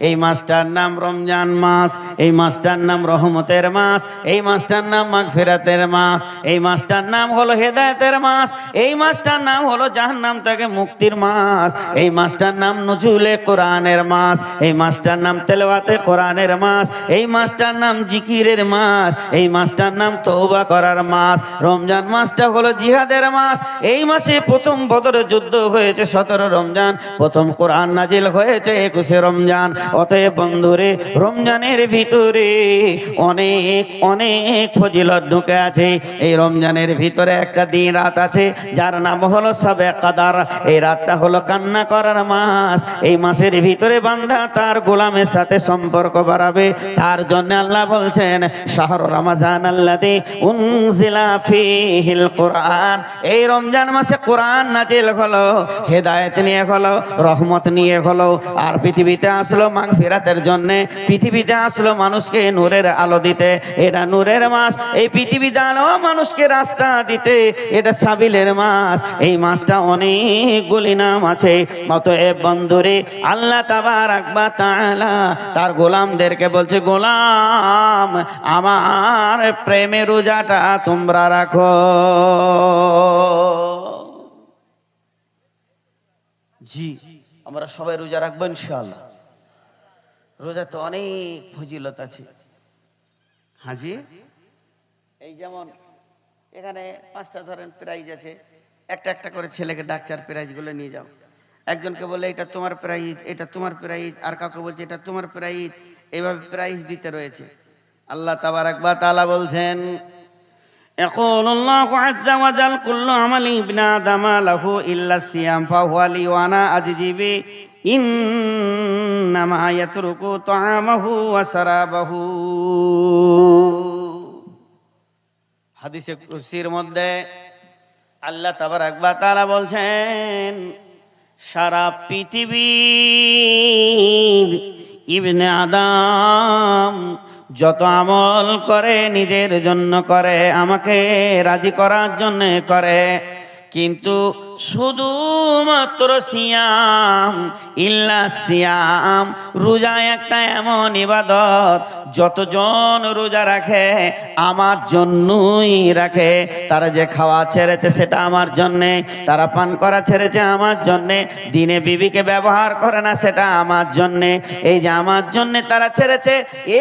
এই মাসটার নাম রমজান মাস, এই মাসটার নাম রহমতের মাস, এই মাসটার নাম মাগফিরাতের মাস, এই মাসটার নাম হলো হেদায়েতের মাস, এই মাসটার নাম হলো জাহান্নাম থেকে মুক্তির মাস, এই মাসটার নাম নজুলে কোরআনের মাস, এই মাসটার নাম তেলাওয়াতে কোরআনের মাস, এই মাসটার নাম জিকিরের মাস, এই মাসটার নাম তওবা করার মাস। রমজান মাসটা হলো জিহাদের মাস। এই মাসে প্রথম বদর যুদ্ধ হয়েছে 17 রমজান, প্রথম কোরআন নাজিল হয়েছে 21 রমজান। অতএব বন্ধুরে, রমজানের ভিতরে অনেক অনেক ফজিলত ঢুকে আছে। এই রমজানের ভিতরে একটা দিন রাত আছে যার নাম হলো শবে কদর। এই রাতটা হলো কান্না করার মাস। এই মাসের ভিতরে বান্দা তার গোলামের সাথে সম্পর্ক বাড়াবে। তার জন্য আল্লাহ বলছেন শাহরু রমজান আল্লাযী উনজিলা ফীহিল কোরআন। এই রমজান মাসে কোরআন নাজিল হলো, হেদায়েত নিয়ে হলো, রহমত নিয়ে হলো, আর পৃথিবীতে আসলো মাগফিরাতের জন্য। পৃথিবীতে আসলো মানুষকে নূরের আলো দিতে। এটা নূরের মাস। এই পৃথিবীতে আলো মানুষকে রাস্তা দিতে। এটা সাবিলের মাস। এই মাসটা অনেকগুলি নাম আছে। অতএব বন্ধুরে, আল্লাহ তাবারাক ওয়া তাআলা তার গোলামদেরকে বলছে, গোলাম আমার প্রেমে রোজাটা তোমরা রাখো। জি, আমরা সবাই রোজা রাখবো ইনশাআল্লাহ। রোজা তো অনেক ফজিলত আছে হাজি। এই যেমন এখানে 5টা ধরেন প্রাইজ আছে, একটা একটা করে ছেলেকে ডাক্তার প্রাইজগুলো নিয়ে যাও। একজনকে বলে এটা তোমার প্রাইজ, এটা তোমার প্রাইজ, আর কাউকে বলছে এটা তোমার প্রাইজ। এইভাবে প্রাইজ দিতে রয়েছে। আল্লাহ তাবারাক ওয়া তাআলা বলছেন, ইয়াকুলুল্লাহু আযজা ওয়া জাল কুল্লু আমালি ইবনি আদামা লাহু ইল্লা সিয়াম ফাহুয়া লি ওয়া আনা আজজি বি ইন্নামা ইয়াতরুকু তাআমাহু ওয়া সারাবাহু। হাদিসে কুরসির মধ্যে আল্লাহ তাবারাক ওয়া তাআলা বলছেন, সারা পৃথিবীর ইবনে আদম যত আমল করে নিজের জন্য করে, আমাকে রাজি করার জন্য করে, কিন্তু শুধুমাত্র সিয়াম, ইল্লা সিয়াম, রোজা একটা এমন ইবাদত যতজন রোজা রাখে আমার জন্যই রাখে। তারা যে খাওয়া ছেড়েছে সেটা আমার জন্যে, তারা পান করা ছেড়েছে আমার জন্যে, দিনে বিবিকে ব্যবহার করে না সেটা আমার জন্যে। এই যে আমার জন্যে তারা ছেড়েছে,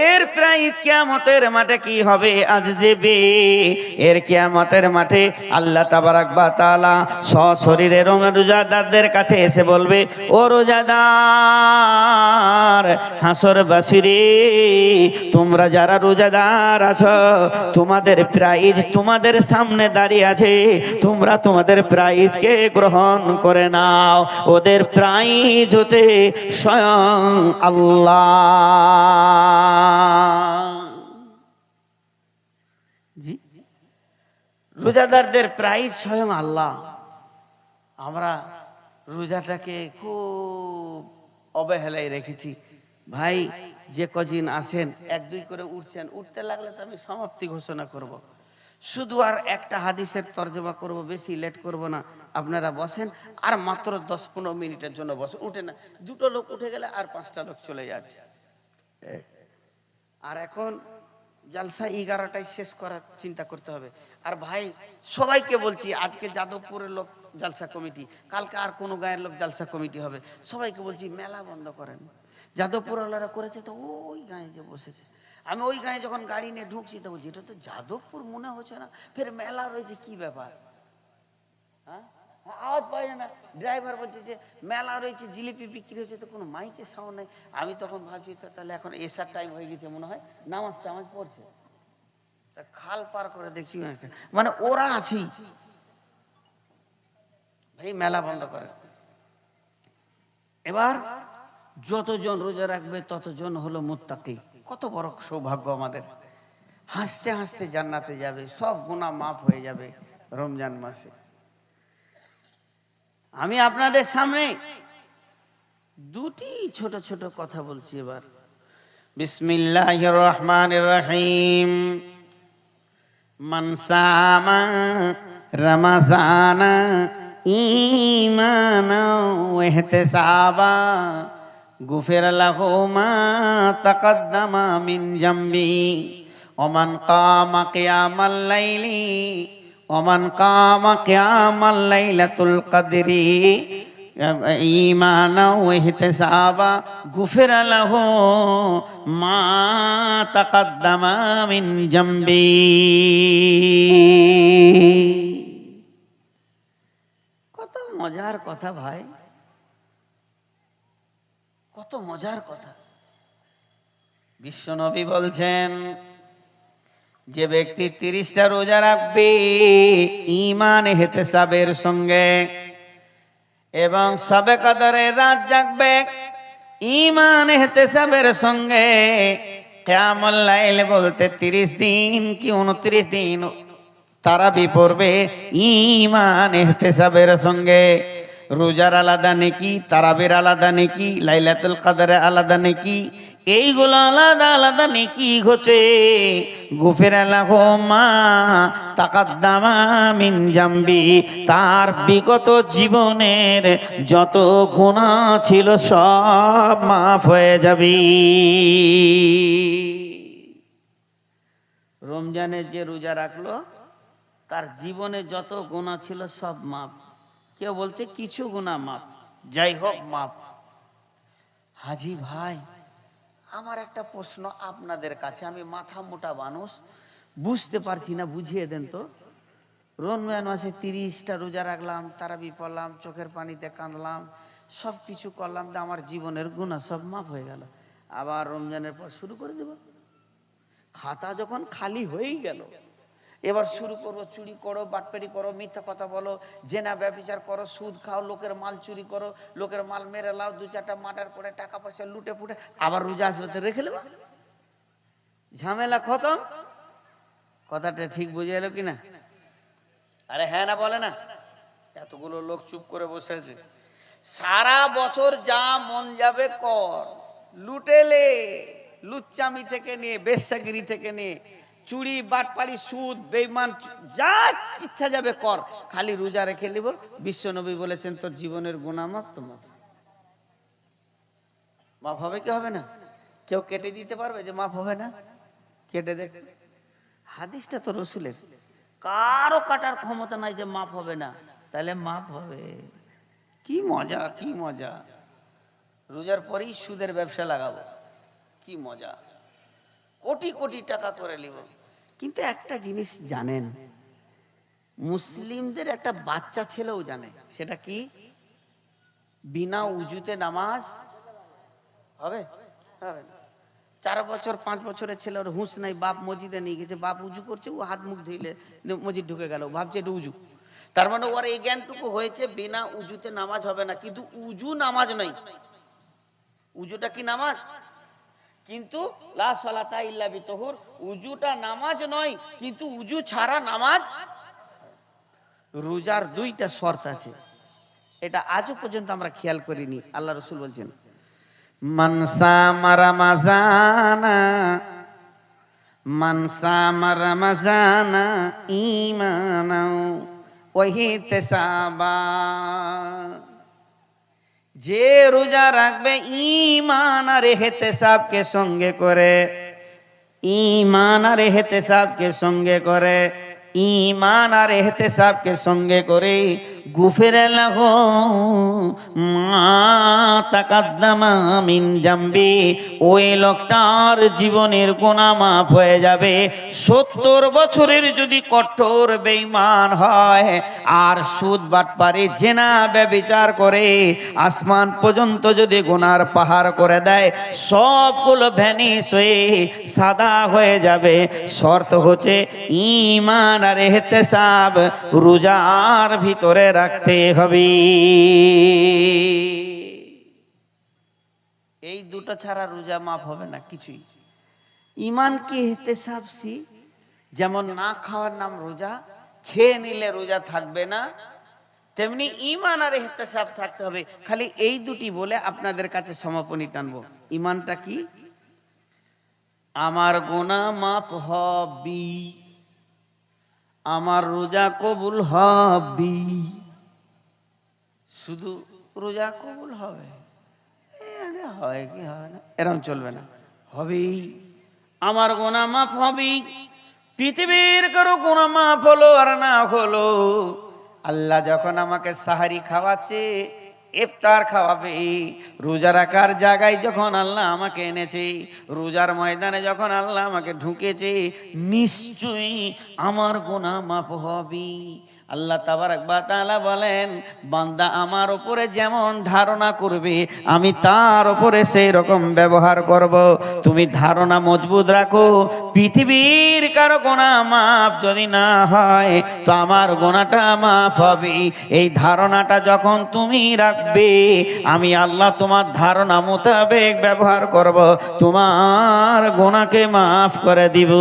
এর প্রাইজ কিয়ামতের মাঠে কি হবে? আজ যেবে এর কিয়ামতের মাঠে আল্লাহ তাবারাক ওয়া তাআলা সশরীরে রোজাদারদের কাছে এসে বলবে, ও রোজাদার হাসরবাসীরে, তোমরা যারা রোজাদার আছো তোমাদের প্রাইজ তোমাদের সামনে দাঁড়িয়ে আছে, তোমরা তোমাদের প্রাইজকে গ্রহণ করে নাও। ওদের প্রাইজ হচ্ছে স্বয়ং আল্লাহ। জি, রোজাদারদের প্রাইজ স্বয়ং আল্লাহ। আমরা রোজাটাকে খুব অবহেলায় রেখেছি। ভাই, যে কদিন আসেন 1-2 করে উঠছেন, উঠতে লাগলে তো আমি সমাপ্তি ঘোষণা করব। শুধু আর একটা হাদিসের তর্জমা করব, বেশি লেট করব না। আপনারা বসেন, আর মাত্র 10-15 মিনিটের জন্য বসেন, উঠে না। 2টো লোক উঠে গেলে আর 5টা লোক চলে যাচ্ছে। আর এখন জালসা 11টায় শেষ করার চিন্তা করতে হবে। আর ভাই, সবাইকে বলছি, আজকে যাদবপুরের লোক জালসা কমিটি, কালকে আর কোনো গায়ের লোক জালসা কমিটি হবে। সবাইকে বলছি মেলা বন্ধ করেন। যাদবপুর ওয়ালারা করেছে তো ওই গায়ে যে বসেছে। আমি ওই গায়ে যখন গাড়ি নিয়ে ঢুকছি তো বলছি এটা তো যাদবপুর মনে হচ্ছে না, ফের মেলা রয়েছে, কি ব্যাপার? হ্যাঁ, আওয়াজ পাওয়া যায় না। ড্রাইভার বলছে যে মেলা রয়েছে, জিলিপি বিক্রি হচ্ছে, তো কোনো মাইকে সাউন্ড নেই। আমি তখন ভাবছি তো তাহলে এখন এসার টাইম হয়ে গেছে মনে হয়, নামাজ টামাজ পড়ছে। তা খাল পার করে দেখছি মানে ওরা আছি। ভাই, মেলা বন্ধ করে। এবার যতজন রোজা রাখবে ততজন হলো মুত্তাকি। কত বড় সৌভাগ্য আমাদের। হাসতে হাসতে জান্নাতে যাবে, সব গুনাহ মাফ হয়ে যাবে রমজান মাসে। আমি আপনাদের সামনে 2টি ছোট ছোট কথা বলছি এবার। বিসমিল্লাহির রহমানির রহিম। মান সামা রমাজানা ঈমানাও ওয়া ইহতিসাবা গুফির লাহু মা তাকাদ্দামা মিন জামবি ওমান কামা কিয়ামাল লাইলি ওমান কামা কিয়ামাল লাইলাতুল কদরি ঈমানা ওয়া ইহতিসাবা গুফির লাহু মা তাকাদ্দামা মিন জামবি। কত মজার কথা ভাই, কত মজার কথা। বিশ্বনবী বলছেন যে ব্যক্তি 30টা রোজা রাখবে ঈমান ইহতিসাবের সঙ্গে এবং শবে কদরের রাত জাগবে ঈমান ইহতিসাবের সঙ্গে, কিয়ামুল লাইল বলতে 30 দিন কি 29 দিন তারাবি পড়বে ঈমান ইহতিসাবের সঙ্গে। রোজার আলাদা নেকি, তারাবির আলাদা নেকি, লাইলাতুল কদরের আলাদা নেকি, এইগুলো আলাদা আলাদা নেকি হচ্ছে। গুফির লাহু মা তাকাদ্দামা মিন জামবি, তার বিগত জীবনের যত গুনাহ ছিল সব মাফ হয়ে যাবে। রমজানে যে রোজা রাখলো তার জীবনে যত গুনাহ ছিল সব মাফ। কেউ বলছে কিছু গুনাহ মাফ, যাই হোক মাফ। হাজি ভাই, আমার একটা প্রশ্ন আপনাদের কাছে, আমি মাথা মোটা মানুষ, বুঝতে পারছি না, বুঝিয়ে দেন তো। রমজান মাসে 30টা রোজা রাখলাম, তারাবি পড়লাম, চোখের পানিতে কাঁদলাম, সব কিছু করলাম, তো আমার জীবনের গুনাহ সব মাফ হয়ে গেল। আবার রমজানের পর শুরু করে দেব। খাতা যখন খালি হয়েই গেল, এবার শুরু করবো চুরি করো, বাটপারি করো, মিথ্যা কথা বলো, জেনা ব্যভিচার করো, সুদ খাও, লোকের মাল চুরি করো, লোকের মাল মেরে লাও, 2-4টা মার্ডার করে টাকা পয়সা লুটে ফুটে আবার রোজা আসবে তো রেখে নেবো, ঝামেলা খতম। কথাটা ঠিক বুঝে এলো কিনা? আরে হ্যাঁ না বলে না? এতগুলো লোক চুপ করে বসে আছে। সারা বছর যা মন যাবে কর, লুটেলে, লুচ্চামি থেকে নিয়ে, বেশ্যাগিরি থেকে নিয়ে, চুরি বাটপাড়ি সুদ বেঈমান যা ইচ্ছা যাবে কর, খালি রোজা রেখে নিব। বিশ্বনবী বলেছেন তোর জীবনের গুনাহ মাফ। তো মাফ হবে কি হবে না? কেউ কেটে দিতে পারবে যে মাফ হবে না? কেটে দেখ, হাদিসটা তো রসুলের, কারো কাটার ক্ষমতা নাই যে মাফ হবে না। তাহলে মাফ হবে। কি মজা, কি মজা। রোজার পরেই সুদের ব্যবসা লাগাবো, কি মজা, কোটি কোটি টাকা করে নিব। কিন্তু একটা জিনিস জানেন, মুসলিমদের একটা বাচ্চা ছেলেও জানে, সেটা কি? বিনা উজুতে নামাজ হবে? হবে না। 4 বছর 5 বছরের ছেলে, ওর হুঁশ নাই, বাপ মসজিদে নিয়ে গেছে, বাপ উজু করছে, ও হাত মুখ ধুইলে মসজিদ ঢুকে গেল, ভাবছে এটা উজু। তার মানে ওর এই জ্ঞানটুকু হয়েছে বিনা উজুতে নামাজ হবে না। কিন্তু উজু নামাজ নয়। উজুটা কি নামাজ? কিন্তু লা সালাতা ইল্লা বিতহুর, উজুটা নামাজ নয়, কিন্তু উজু ছাড়া নামাজ। রোজার 2টা শর্ত আছে, এটা আজও পর্যন্ত আমরা খেয়াল করিনি। আল্লাহ রাসূল বলছেন, মান সামা রমাজানা, মান সামা রমাজানা ঈমানাও ওয়া ইহতিসাবা, যে রোজা রাখবে ঈমান আর ইহতিসাবকে সঙ্গে করে, ঈমান আর ইহতিসাবকে সঙ্গে করে, ঈমান আর ইহতিসাবকে সঙ্গে করে, গুফির লাহু মা তাকাদ্দামা মিন জামবি, ওই লোকটার জীবনের গুনাহ মাফ হয়ে যাবে। 70 বছরের যদি কঠোর বেঈমান হয় আর সুদ বাটপারি জেনা ব্যভিচার করে আসমান পর্যন্ত যদি গুনার পাহাড় করে দেয়, সবগুলো ভ্যানিশ হয়ে সাদা হয়ে যাবে। শর্ত হচ্ছে ঈমান আর ইহতিসাব রোজার ভিতরে রাখতে হবে। এই দুটো ছাড়া রোজা মাফ হবে না কিছুই। ঈমান কি ইহতিসাব সি, যেমন না খাওয়ার নাম রোজা, খেয়ে নিলে রোজা থাকবে না, তেমনি ঈমান আর ইহতিসাব থাকতে হবে। খালি এই দুটি বলে আপনাদের কাছে সমাপনী টানবো। ঈমানটা কি? আমার গুনাহ মাফ হবি, আমার রোজা কবুল হবি, শুধু রোজা কবুল হবে। হয় কি হয় না, এরকম চলবে না, হবেই। আমার গুনাহ মাফ হবেই। পৃথিবীর কারো গুনাহ মাফ হলো আর না হলো, আল্লাহ যখন আমাকে সাহারি খাওয়াচ্ছে, ইফতার খাওয়াবে, রোজা রাখার জায়গায় যখন আল্লাহ আমাকে এনেছে, রোজার ময়দানে যখন আল্লাহ আমাকে ঢুকেছে, নিশ্চয়ই আমার গুনাহ মাফ হবে। আল্লাহ তাবারক ওয়া তাআলা বলেন, বান্দা আমার উপরে যেমন ধারণা করবে আমি তার উপরে সেই রকম ব্যবহার করব। তুমি ধারণা মজবুত রাখো, পৃথিবীর কারো গুনাহ মাফ যদি না হয় তো আমার গুনাহটা মাফ হবে। এই ধারণাটা যখন তুমি রাখবে, আমি আল্লাহ তোমার ধারণা মোতাবেক ব্যবহার করব, তোমার গুনাহকে মাফ করে দিব।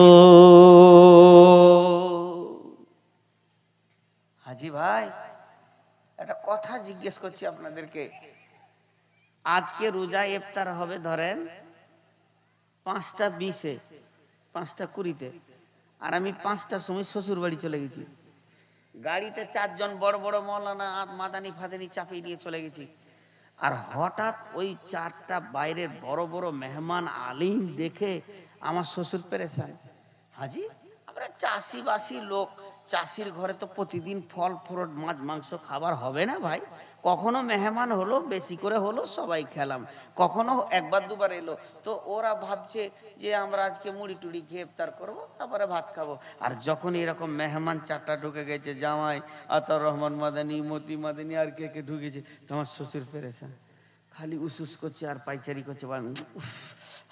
হাজি ভাই, একটা কথা জিজ্ঞেস করছি আপনাদেরকে, আজকে রোজা ইফতার হবে ধরেন 5টা 20-এ, 5টা 20-তে, আর আমি 5টার সময় শ্বশুর বাড়ি চলে গেছি। গাড়িতে 4 জন বড় বড় মৌলানা আর মাদানি ফাদানি চাপিয়ে দিয়ে চলে গেছি। আর হঠাৎ ওই 4টা বাইরের বড় বড় মেহমান আলিম দেখে আমার শ্বশুর পেরেশান। হাজি, আমরা চাষিবাসী লোক, চাষির ঘরে তো প্রতিদিন ফল ফ্রুট মাছ মাংস খাবার হবে না ভাই। কখনো মেহমান হলো, বেশি করে হলো, সবাই খেলাম, কখনো একবার দুবার এলো, তো ওরা ভাবছে যে আমরা আজকে মুড়ি টুড়ি খেয়ে ইফতার করবো, তারপরে ভাত খাবো। আর যখন এরকম মেহমান 4টা ঢুকে গেছে, জামাই আতাউর রহমান মাদানি, মতি মাদানি আর কে কে ঢুকেছে, তোমার শ্বশুর পেরেছে, খালি উস করছে আর পাইচারি করছে।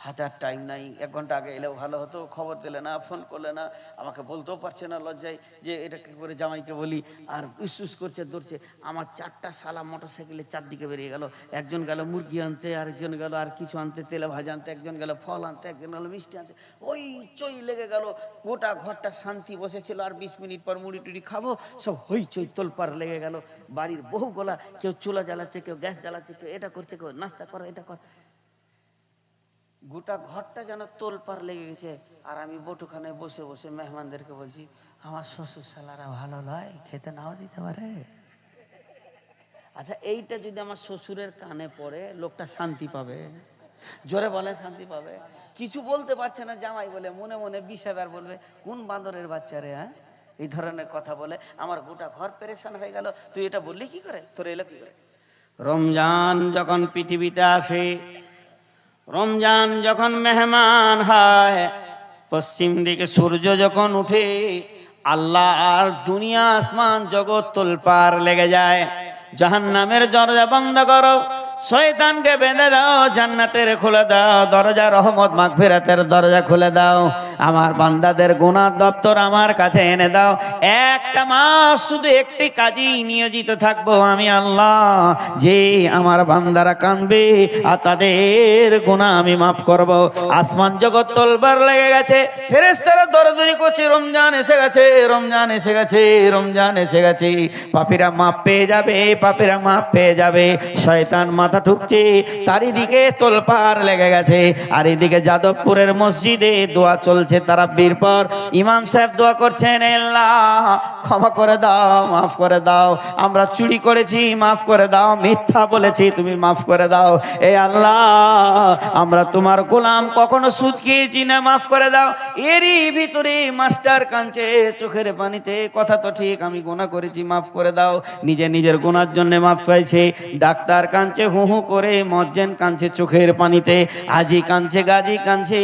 হাতে আর টাইম নাই, 1 ঘন্টা আগে এলেও ভালো হতো, খবর দিলে না, ফোন করলে না, আমাকে বলতেও পারছে না লজ্জায় যে এটা কি করে জামাইকে বলি। আর উস করছে, দৌড়ছে। আমার 4টা শালা মোটরসাইকেলে 4 দিকে বেরিয়ে গেল। একজন গেল মুরগি আনতে, আরেকজন গেল আর কিছু আনতে, তেলে ভাজা আনতে, একজন গেল ফল আনতে, একজন গেল মিষ্টি আনতে। ওই চই লেগে গেল, গোটা ঘরটা শান্তি বসেছিল, আর 20 মিনিট পর মুড়ি টুড়ি খাবো, সব হইচই তোলপাড় লেগে গেল। বাড়ির বহুগুলা, কেউ চুলা জ্বালাচ্ছে, কেউ গ্যাস জ্বালাচ্ছে, কেউ এটা করছে, কেউ নাস্তা করে, এটা কর, গোটা ঘরটা যেন তোলপাড় লেগে গেছে। আর আমি বটুখানে বসে বসে মেহমানদেরকে বলছি, আমার শ্বশুর শালারা ভালো নয়, খেতে নাও দিতে পারে। আচ্ছা, এইটা যদি আমার শ্বশুরের কানে পড়ে, লোকটা শান্তি পাবে? জোরে বলে শান্তি পাবে? কিছু বলতে পারছে না জামাই বলে, মনে মনে 20 বার বলবে, কোন বান্দরের বাচ্চা রে, হ্যাঁ, এই ধরনের কথা বলে আমার গোটা ঘর পেরেশান হয়ে গেল। তুই এটা বললি কি করে, তোর এলো কি করে? রমজান যখন পৃথিবীতে আসে, রমজান যখন মেহমান হয়, পশ্চিম দিকে সূর্য যখন উঠে, আল্লাহ আর দুনিয়া আসমান জগৎ তোলপাড় লেগে যায়। জাহান্নামের দরজা বন্ধ করো, শয়তানকে বেঁধে দাও, জান্নাতের খুলে দাও দরজা, রহমত মাগফিরাতের দরজা খুলে দাও, আমার বান্দাদের গুনার দপ্তর আমার কাছে এনে দাও। একটা মাস শুধু একটি কাজেই নিয়োজিত থাকবো আমি আল্লাহ, যে আমার বান্দারা কাঁদবে আর তাদের গুনাহ আমি মাফ করব। আসমান জগৎ তোলবার লেগে গেছে, ফেরেশতারা দৌড়াদৌড়ি করছে, রমজান এসে গেছে, রমজান এসে গেছে, রমজান এসে গেছে, পাপীরা মাফ পেয়ে যাবে, পাপীরা মাফ পেয়ে যাবে। শয়তান মাথা ঠুকছে, চারিদিকে তোলপাড় লেগে গেছে। আর এদিকে যাদবপুরের মসজিদে দোয়া চলছে তারাবির পর, ইমাম সাহেব দোয়া করছেন, আল্লাহ ক্ষমা করে দাও, মাফ করে দাও, আমরা চুরি করেছি মাফ করে দাও, মিথ্যা বলেছি তুমি মাফ করে দাও, এ আল্লাহ আমরা তোমার গোলাম, কখনো সুদ খেয়েছি না, মাফ করে দাও। এরই ভিতরে মাস্টার কাঁদছে চোখের পানিতে, কথা তো ঠিক, আমি গুনাহ করেছি মাফ করে দাও, নিজের গুনার জন্য মাফ পাইছে। ডাক্তার কাঁদছে হু হু করে, মজ্জেন কাঁদছে চোখের পানিতে, আজি কাঁদছে, গাজি কাঁদছে।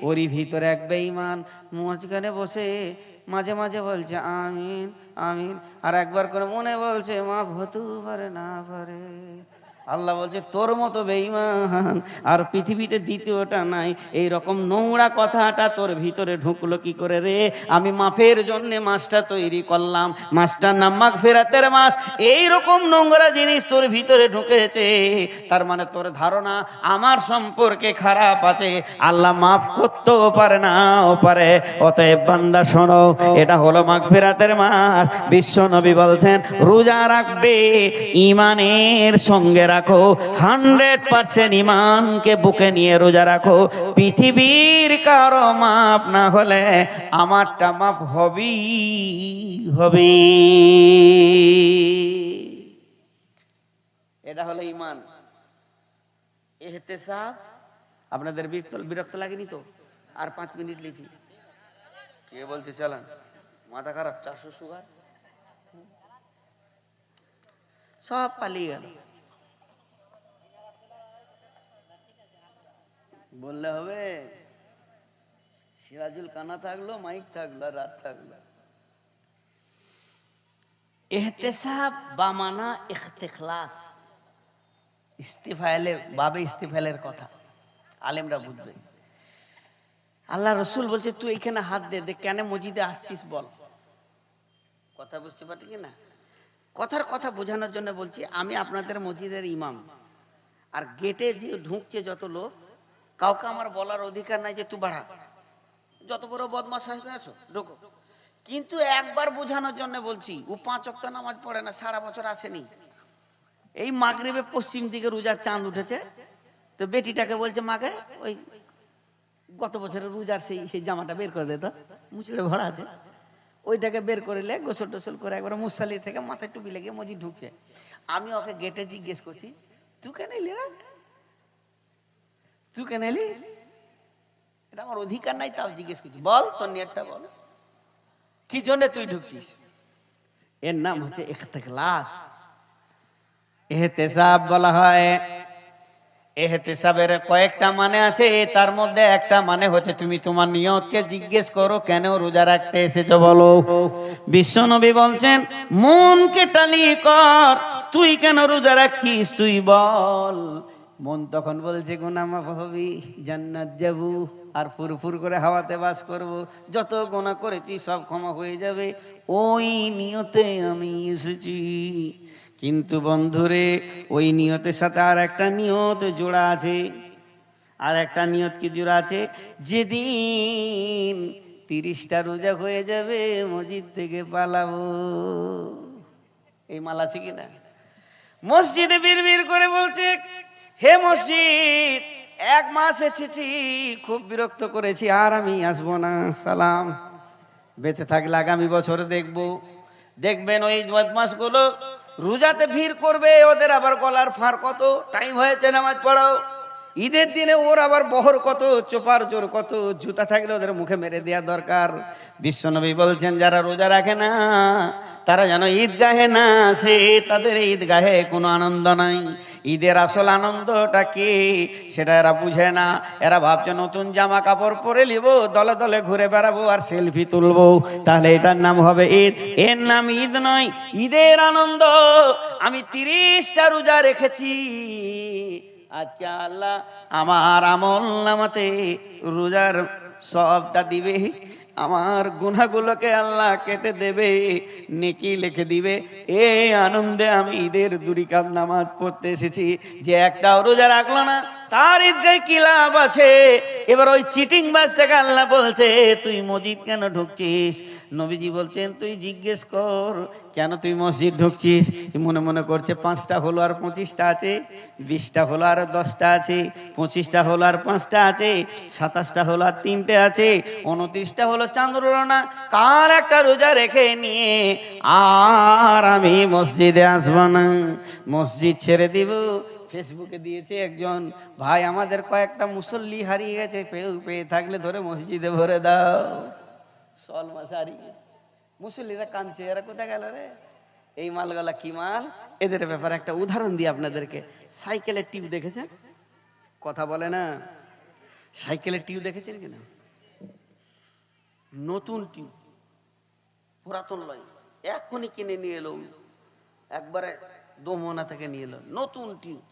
ওরই ভিতরে এক বেঈমান মাঝখানে বসে মাঝে মাঝে বলছে আমিন আমিন, আর একবার করে মনে বলছে মাফ হতেও পারে না পারে। আল্লাহ বলছে তোর মতো বেঈমান আর পৃথিবীতে দ্বিতীয়টা নাই। এই রকম নোংরা কথাটা তোর ভিতরে ঢুকলো কি করে রে? আমি মাফের জন্য মাসটা তৈরি করলাম, মাসটার নাম মাগফিরাতের মাস। এই রকম নোংরা জিনিস তোর ভিতরে ঢুকেছে, তার মানে তোর ধারণা আমার সম্পর্কে খারাপ আছে, আল্লাহ মাফ করতেও পারে না ও পারে। অতএব বান্দা শোনো, এটা হলো মাগফিরাতের মাস। বিশ্ব নবী বলছেন রোজা রাখবে ঈমানের সঙ্গে রাখো, 100% ঈমানকে বুকে নিয়ে রোজা রাখো। পৃথিবীর কারো মাপ না হলে আমারটা মাপ হবেই হবে। এটা হলো ঈমান। এহতেসাব। আপনাদের বিরক্ত লাগেনি তো? আর 5 মিনিট লিখি। কে বলছে চালান? মাথা খারাপ, 400 সুগার, সব পালিয়ে গেল। বললে হবে? সিরাজুল কানা থাকলো, মাইক থাকলো, রাত থাকলো। এহতেসাব বামানা ইখতিখলাস, ইস্তিফাইলের বাবে ইস্তিফাইলের কথা আলেমরা বুঝবে। আল্লাহ রসুল বলছে তুই এখানে হাত দে, দেখ কেন মসজিদে আসছিস বল। কথা বুঝতে পারছি কি না? কথার কথা বোঝানোর জন্য বলছি, আমি আপনাদের মসজিদের ইমাম, আর গেটে যে ঢুকছে যত লোক, কাউকে আমার বলার অধিকার নাই যে তুই বাড়া, যত বড় বদমাশ আসবে আসো ঢোকো। কিন্তু একবার বোঝানোর জন্য বলছি, ও 5 ওয়াক্ত নামাজ পড়ে না, সারা বছর আসেনি। এই মাগরিবে পশ্চিম দিকে রোজার চাঁদ উঠেছে, তো বেটিটাকে বলছে মাকে ওই গত বছরের রোজার সেই জামাটা বের করে দে, তো মুচড়ে ভরা আছে, ওইটাকে বের করিলে গোসল টোসল করে একবার মুসাল্লি থেকে মাথায় টুপি লেগে মসজিদ ঢুকছে। আমি ওকে গেটে জিজ্ঞেস করছি, তুই কেন এলি রে, তুই কেন এলি? এটা আমার অধিকার নাই, তাও জিজ্ঞেস করছি, বল তোর নিয়তটা বল, কি জন্য তুই ঢুকছিস? এর নাম হচ্ছে ইখতিখলাস। ইহতেসাব বলা হয়। এহতেসাবের কয়েকটা মানে আছে, তার মধ্যে একটা মানে হচ্ছে তুমি তোমার নিয়তকে জিজ্ঞেস করো কেন রোজা রাখতে এসেছো বলো। বিশ্বনবী বলছেন মনকে টানি কর, তুই কেন রোজা রাখছিস তুই বল। মন তখন বলছে গুনাহ মাফ হবে, জান্নাত যাব, আর ফুরফুর করে হাওয়াতে বাস করব, যত গুনাহ করেছি সব ক্ষমা হয়ে যাবে, ওই নিয়তে আমি এসেছি। কিন্তু বন্ধুরে, ওই নিয়তের সাথে আর একটা নিয়ত জোড়া আছে। আর একটা নিয়ত কি জোড়া আছে? যেদিন 30টা রোজা হয়ে যাবে মসজিদ থেকে পালাবো। এই মাল আছে কিনা? মসজিদে বিড়বিড় করে বলছে, হে মসজিদ, 1 মাস এসেছি, খুব বিরক্ত করেছি, আর আমি আসবো না, সালাম। বেঁচে থাকলে আগামী বছর দেখবো। দেখবেন ওই বদমাশগুলো রোজাতে ভিড় করবে, ওদের আবার গলার ফাঁড় কত, টাইম হয়েছে নামাজ পড়াও। ঈদের দিনে ওর আবার বহর কত, চোপার জোর কত, জুতা থাকলে ওদের মুখে মেরে দেওয়া দরকার। বিশ্বনবী বলছেন যারা রোজা রাখে না তারা যেন ঈদগাহে না আসে, তাদের ঈদগাহে কোনো আনন্দ নাই। ঈদের আসল আনন্দটা কি সেটা এরা বুঝে না। এরা ভাবছে নতুন জামা কাপড় পরে নিব, দলে দলে ঘুরে বেড়াবো আর সেলফি তুলবো, তাহলে এটার নাম হবে ঈদ। এর নাম ঈদ নয়। ঈদের আনন্দ, আমি 30টা রোজা রেখেছি, আজকে আল্লাহ আমার আমল নামাতে রোজার সবটা দিবে, আমার গুনাহগুলোকে আল্লাহ কেটে দেবে, নেকি লিখে দিবে। এই আনন্দে আমি ঈদের 2 রাকাত নামাজ পড়তে এসেছি। যে একটাও রোজা রাখলো না তার ঈদগাহে কি লাভ আছে? এবার ওই চিটিং বাজটাকে আল্লাহ বলছে তুই মসজিদ কেন ঢুকছিস? নবীজি বলছেন তুই জিজ্ঞেস কর কেন তুই মসজিদ ঢুকছিস। মনে মনে করছে 5টা হলো আর 25টা আছে, 20টা হলো আর 10টা আছে, 25টা হলো আর 5টা আছে, 27টা হলো আর 3টে আছে, 29টা হলো চাঁদরোনা, কার একটা রোজা রেখে নিয়ে আর আমি মসজিদে আসবো না, মসজিদ ছেড়ে দিব। ফেসবুকে দিয়েছে একজন ভাই, আমাদের কয়েকটা মুসল্লি হারিয়ে গেছে, পেয়ে থাকলে ধরে মসজিদে ভরে দাও। সল মাস হারিয়ে মুসল্লিরা কাঁদছে, এরা কোথায় গেল রে? এই মালগুলা কি মাল? এদের ব্যাপারে একটা উদাহরণ দিই আপনাদেরকে। সাইকেলের টিউব দেখেছেন? কথা বলে না। সাইকেলের টিউব দেখেছেন কিনা? নতুন টিউব, পুরাতন লয়, এখনই কিনে নিয়ে এলো, একবারে দোমনা থেকে নিয়ে এলো নতুন টিউব।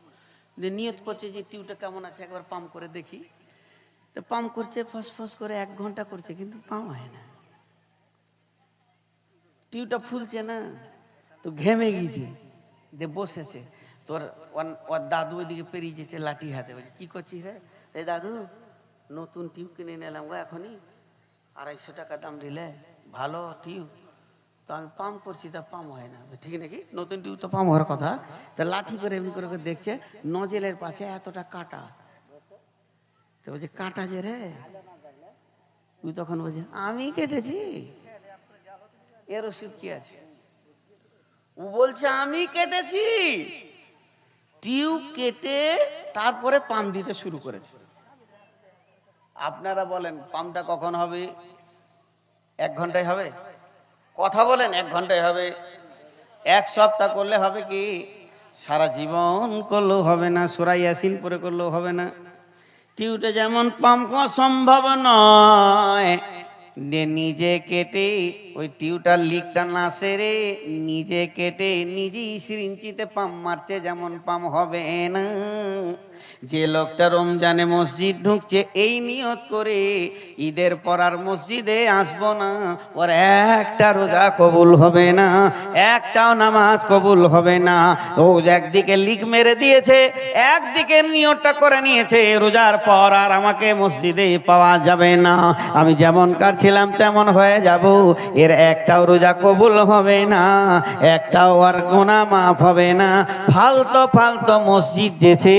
যে নিয়ত করছে যে টিউবটা কেমন আছে একবার পাম্প করে দেখি, তো পাম্প করছে, ফসফস করে 1 ঘন্টা করছে, কিন্তু পাম্প হয় না, টিউবটা ফুলছে না। তো ঘেমে গিয়েছে, যে বসেছে, তোর ওর দাদু ওইদিকে পেরিয়ে যেছে লাঠি হাতে, বলছে কি করছিস রে? এই দাদু নতুন টিউব কিনে নিলাম গো, এখনই 250 টাকা দাম দিলে, ভালো টিউব, তো আমি পাম্প করছি, তা পাম্প হয় না। ঠিক নাকি? নতুন টিউব তো পাম্প হওয়ার কথা। তা লাঠি করে এমনি করে দেখছে, নজেলের পাশে এতটা কাটা, তো বলছে কাটা যে রে, তুই তখন বলছে আমি কেটেছি, এর ওষুধ কি আছে? ও বলছে আমি কেটেছি, টিউব কেটে তারপরে পাম্প দিতে শুরু করেছে। আপনারা বলেন পাম্পটা কখন হবে? 1 ঘন্টায় হবে? কথা বলেন, 1 ঘন্টায় হবে? 1 সপ্তাহ করলে হবে কি? সারা জীবন করলেও হবে না, সূরা ইয়াসিন পড়ে করলেও হবে না। টিউবটা যেমন পাম্প করা সম্ভব নয়, নিজে কেটে ওই টিউবটার লিকটা না সেরে নিজে কেটে নিজেই সিরিঞ্চিতে পাম্প মারছে, যেমন পাম্প হবে না। যে লোকটা রমজানে মসজিদ ঢুকছে এই নিয়ত করে ঈদের পর আর মসজিদে আসবো না, ওর একটা রোজা কবুল হবে না, একটাও নামাজ কবুল হবে না। ও একদিকে লিক মেরে দিয়েছে, একদিকে নিয়তটা করে নিয়েছে রোজার পর আর আমাকে মসজিদে পাওয়া যাবে না, আমি যেমনকার ছিলাম তেমন হয়ে যাব। এর একটাও রোজা কবুল হবে না, একটাও আর গুনাহ মাফ হবে না। ফালতু ফালতু মসজিদ যেছে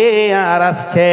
আর আসছে।